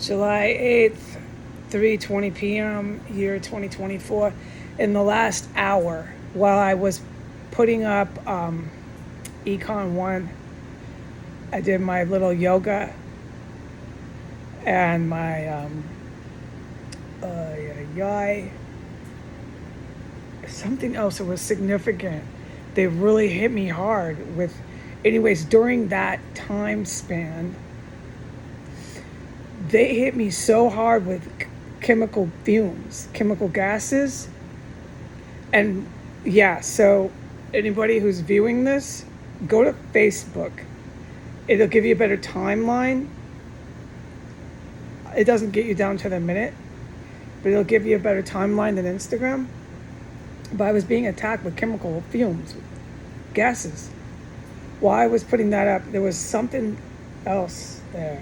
July 8th, 3:20 p.m., year 2024. In the last hour, while I was putting up Econ 1, I did my little yoga and my something else that was significant. They really hit me hard with, anyways, during that time span, they hit me so hard with chemical fumes, chemical gases. And yeah, so anybody who's viewing this, go to Facebook. It'll give you a better timeline. It doesn't get you down to the minute, but it'll give you a better timeline than Instagram. But I was being attacked with chemical fumes, gases. While I was putting that up, there was something else there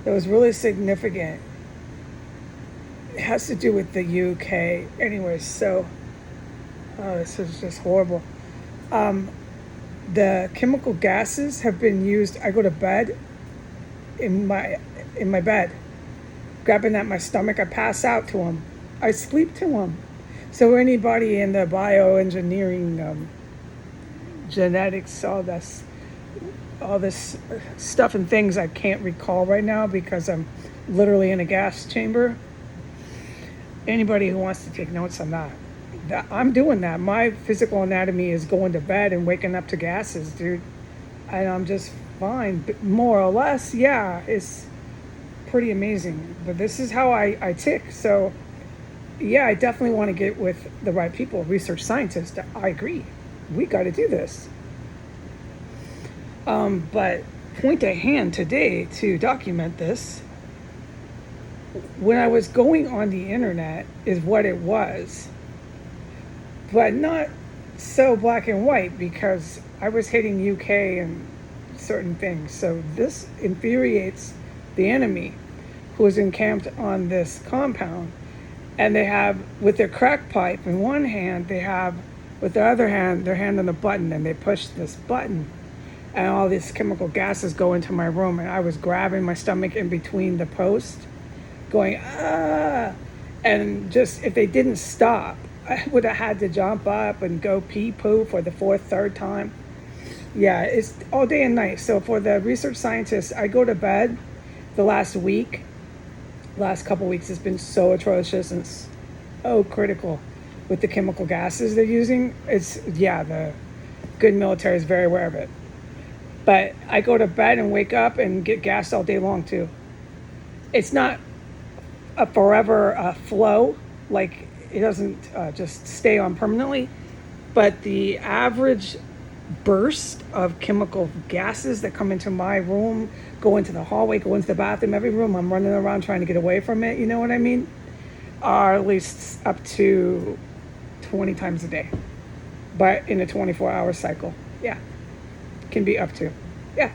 that was really significant. It has to do with the UK. Anyways, so this is just horrible. The chemical gases have been used. I go to bed in my bed, grabbing at my stomach. I pass out to them. I sleep to them. So anybody in the bioengineering, genetics, all this stuff and things I can't recall right now because I'm literally in a gas chamber. Anybody who wants to take notes on that, I'm doing that. My physical anatomy is going to bed and waking up to gases, dude. And I'm just fine, more or less. Yeah, it's pretty amazing. But this is how I tick. So yeah, I definitely want to get with the right people, research scientists. I agree. We got to do this. But point at hand today to document this. When I was going on the internet is what it was, but not so black and white because I was hitting UK and certain things. So this infuriates the enemy who is encamped on this compound. And they have, with their crack pipe in one hand, they have, with their other hand, their hand on the button, and they push this button. And all these chemical gases go into my room. And I was grabbing my stomach in between the post, going, ah. And just, if they didn't stop, I would have had to jump up and go pee-poo for the third time. Yeah, it's all day and night. So for the research scientists, I go to bed the last couple weeks has been so atrocious and so critical with the chemical gases they're using. The good military is very aware of it. But I go to bed and wake up and get gassed all day long too. It's not a forever flow, like it doesn't just stay on permanently, but the average burst of chemical gases that come into my room, go into the hallway, go into the bathroom, every room I'm running around trying to get away from it, you know what I mean, are at least up to 20 times a day, but in a 24-hour cycle. Yeah, can be up to. Yeah,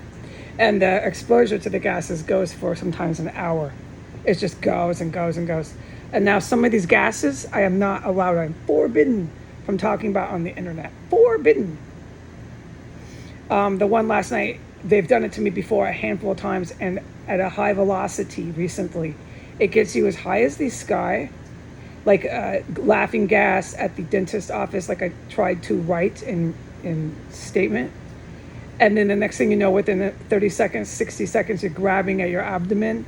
and the exposure to the gases goes for sometimes an hour. It just goes and goes and goes. And now some of these gases I am not allowed, I'm forbidden from talking about on the internet. Forbidden. The one last night, they've done it to me before a handful of times and at a high velocity recently. It gets you as high as the sky, like laughing gas at the dentist office, like I tried to write in statement. And then the next thing you know, within 30 seconds, 60 seconds, you're grabbing at your abdomen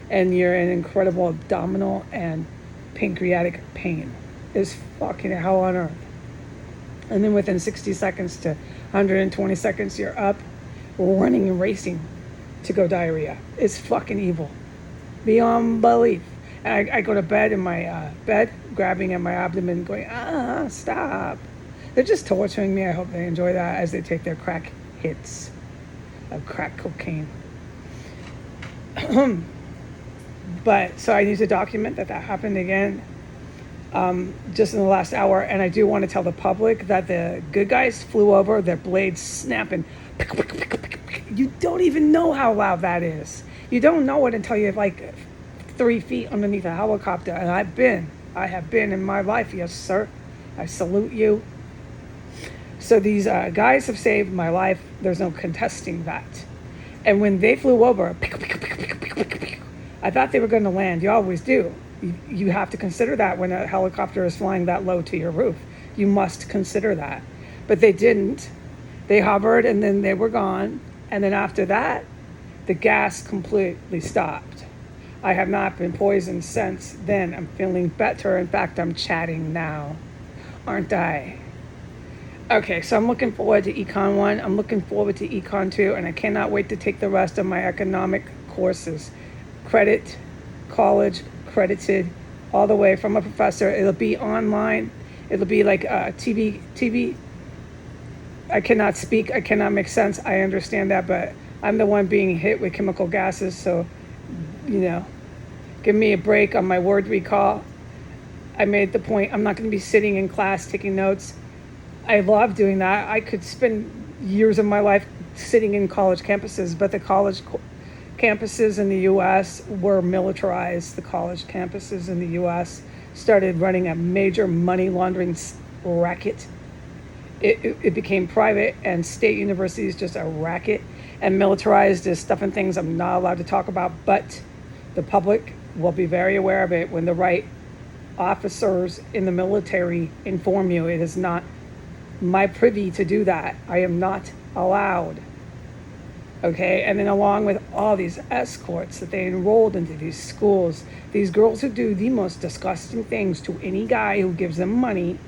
and you're in incredible abdominal and pancreatic pain. It's fucking hell on earth. And then within 60 seconds to 120 seconds, you're up, running and racing to go diarrhea. It's fucking evil. Beyond belief. And I go to bed in my bed, grabbing at my abdomen, going, stop. They're just torturing me. I hope they enjoy that as they take their crack hits of crack cocaine. But, so I need to document that happened again. Just in the last hour, and I do want to tell the public that the good guys flew over, their blades snapping. You don't even know how loud that is. You don't know it until you're like 3 feet underneath a helicopter, and I have been in my life, yes sir. I salute you. So these guys have saved my life. There's no contesting that. And when they flew over, I thought they were going to land. You always do. You have to consider that when a helicopter is flying that low to your roof. You must consider that. But they didn't. They hovered and then they were gone. And then after that, the gas completely stopped. I have not been poisoned since then. I'm feeling better. In fact, I'm chatting now. Aren't I? Okay, so I'm looking forward to Econ 1. I'm looking forward to Econ 2. And I cannot wait to take the rest of my economic courses. Credit, college, credited, all the way from a professor. It'll be online. It'll be like TV. I cannot speak. I cannot make sense. I understand that, but I'm the one being hit with chemical gases. So, give me a break on my word recall. I made the point. I'm not going to be sitting in class taking notes. I love doing that. I could spend years of my life sitting in college campuses, but the college campuses in the U.S. were militarized. The college campuses in the U.S. started running a major money laundering racket. It became private, and state universities just a racket, and militarized is stuff and things I'm not allowed to talk about, but the public will be very aware of it when the right officers in the military inform you. It is not my privy to do that. I am not allowed. Okay, and then along with all these escorts that they enrolled into these schools, these girls who do the most disgusting things to any guy who gives them money.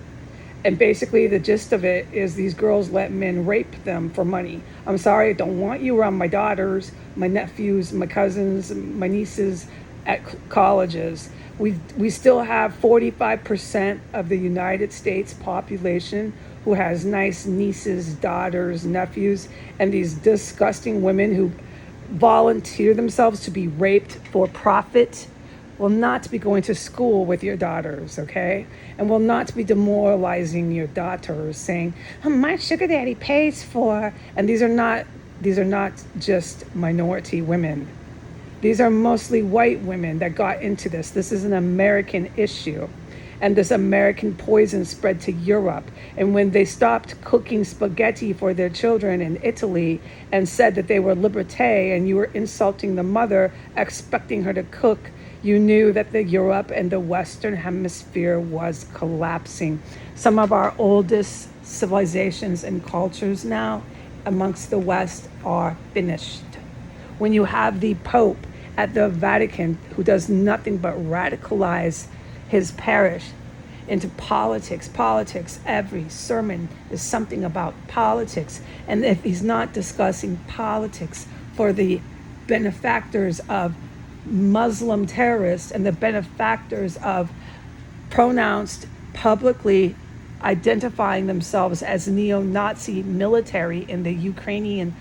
And basically the gist of it is these girls let men rape them for money. I'm sorry, I don't want you around my daughters, my nephews, my cousins, my nieces at colleges. We still have 45% of the United States population who has nice nieces, daughters, nephews, and these disgusting women who volunteer themselves to be raped for profit will not be going to school with your daughters, okay? And will not be demoralizing your daughters, saying, my sugar daddy pays for, and these are not just minority women. These are mostly white women that got into this. This is an American issue. And this American poison spread to Europe. And when they stopped cooking spaghetti for their children in Italy and said that they were liberté and you were insulting the mother, expecting her to cook, you knew that the Europe and the Western Hemisphere was collapsing. Some of our oldest civilizations and cultures now amongst the West are finished. When you have the Pope at the Vatican who does nothing but radicalize his parish into politics, every sermon is something about politics. And if he's not discussing politics for the benefactors of Muslim terrorists and the benefactors of pronounced publicly identifying themselves as neo-Nazi military in the Ukrainian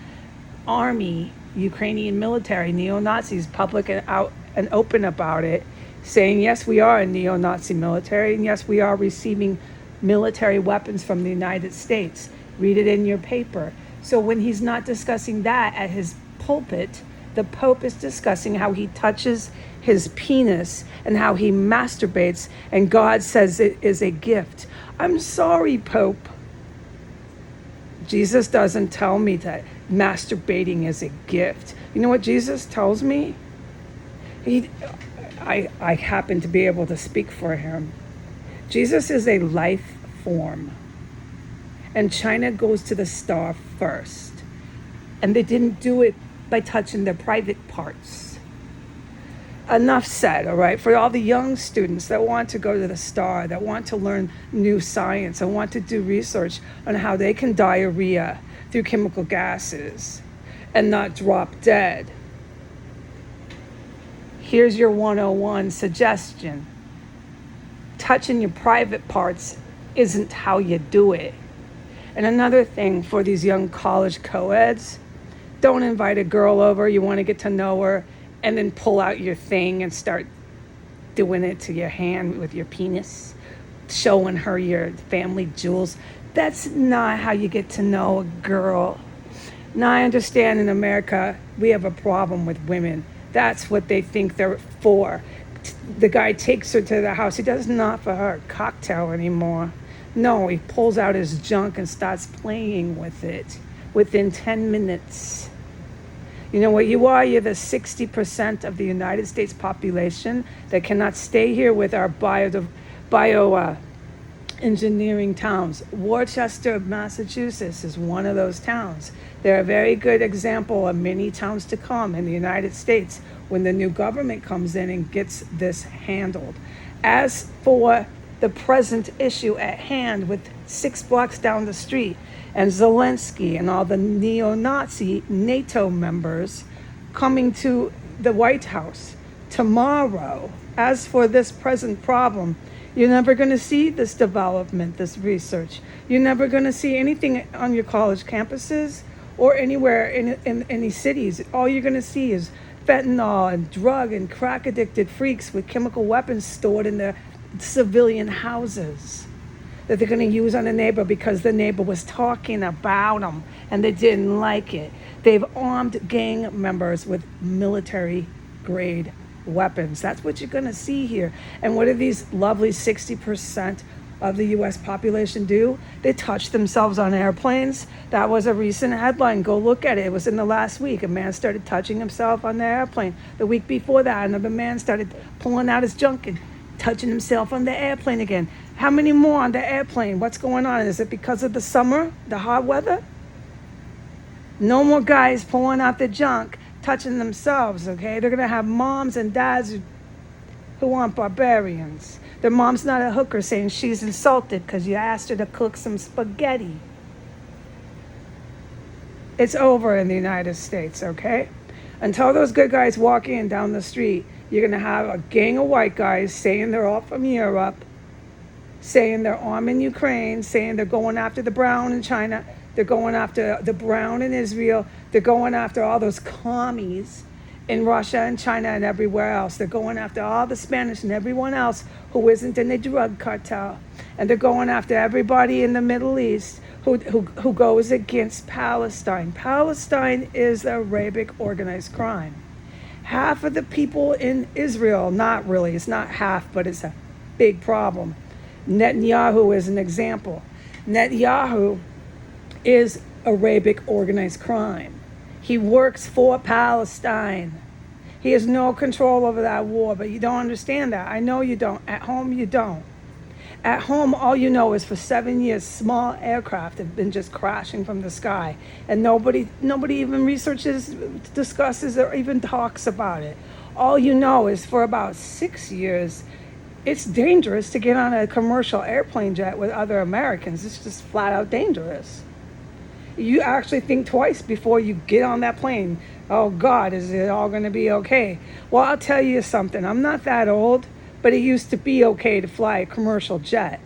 army, Ukrainian military, neo-Nazis, public and out and open about it, saying, yes, we are a neo-Nazi military, and yes, we are receiving military weapons from the United States. Read it in your paper. So when he's not discussing that at his pulpit, the Pope is discussing how he touches his penis and how he masturbates, and God says it is a gift. I'm sorry, Pope. Jesus doesn't tell me that masturbating is a gift. You know what Jesus tells me? I happen to be able to speak for him. Jesus is a life form. And China goes to the star first. And they didn't do it by touching their private parts. Enough said, all right? For all the young students that want to go to the star, that want to learn new science and want to do research on how they can diarrhea through chemical gases and not drop dead. Here's your 101 suggestion. Touching your private parts isn't how you do it. And another thing for these young college co-eds, don't invite a girl over, you want to get to know her, and then pull out your thing and start doing it to your hand with your penis, showing her your family jewels. That's not how you get to know a girl. Now, I understand in America, we have a problem with women. That's what they think they're for. The guy takes her to the house. He doesn't offer her a cocktail anymore. No, he pulls out his junk and starts playing with it within 10 minutes. You know what you are? You're the 60% of the United States population that cannot stay here with our bio engineering towns. Worcester, Massachusetts is one of those towns. They're a very good example of many towns to come in the United States when the new government comes in and gets this handled. As for the present issue at hand with 6 blocks down the street and Zelensky and all the neo-Nazi NATO members coming to the White House tomorrow, as for this present problem, you're never going to see this development, this research. You're never going to see anything on your college campuses or anywhere in any cities. All you're going to see is fentanyl and drug and crack addicted freaks with chemical weapons stored in their civilian houses that they're going to use on a neighbor because the neighbor was talking about them and they didn't like it. They've armed gang members with military grade weapons. That's what you're going to see here. And what do these lovely 60% of the U.S. population do? They touch themselves on airplanes. That was a recent headline. Go look at it. It was in the last week. A man started touching himself on the airplane. The week before that, another man started pulling out his junk and touching himself on the airplane again. How many more on the airplane? What's going on? Is it because of the summer, the hot weather? No more guys pulling out the junk, touching themselves, okay? They're going to have moms and dads who aren't barbarians. Their mom's not a hooker saying she's insulted because you asked her to cook some spaghetti. It's over in the United States, okay? Until those good guys walk in down the street, you're going to have a gang of white guys saying they're all from Europe, saying they're arming Ukraine, saying they're going after the brown in China, they're going after the brown in Israel, they're going after all those commies in Russia and China and everywhere else. They're going after all the Spanish and everyone else who isn't in the drug cartel. And they're going after everybody in the Middle East who goes against Palestine. Palestine is Arabic organized crime. Half of the people in Israel, not really, it's not half, but it's a big problem. Netanyahu is an example. Netanyahu is Arabic organized crime. He works for Palestine. He has no control over that war, but you don't understand that. I know you don't. At home, you don't. At home, all you know is for 7 years, small aircraft have been just crashing from the sky. And nobody even researches, discusses, or even talks about it. All you know is for about 6 years, it's dangerous to get on a commercial airplane jet with other Americans. It's just flat out dangerous. You actually think twice before you get on that plane. Oh God, is it all going to be okay? Well, I'll tell you something. I'm not that old, but it used to be okay to fly a commercial jet.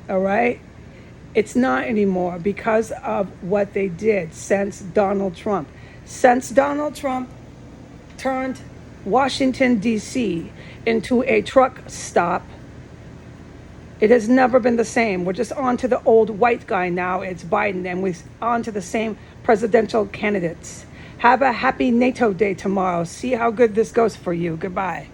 All right? It's not anymore because of what they did since Donald Trump. Since Donald Trump turned Washington, D.C. into a truck stop, it has never been the same. We're just on to the old white guy now. It's Biden, and we're on to the same presidential candidates. Have a happy NATO Day tomorrow. See how good this goes for you. Goodbye.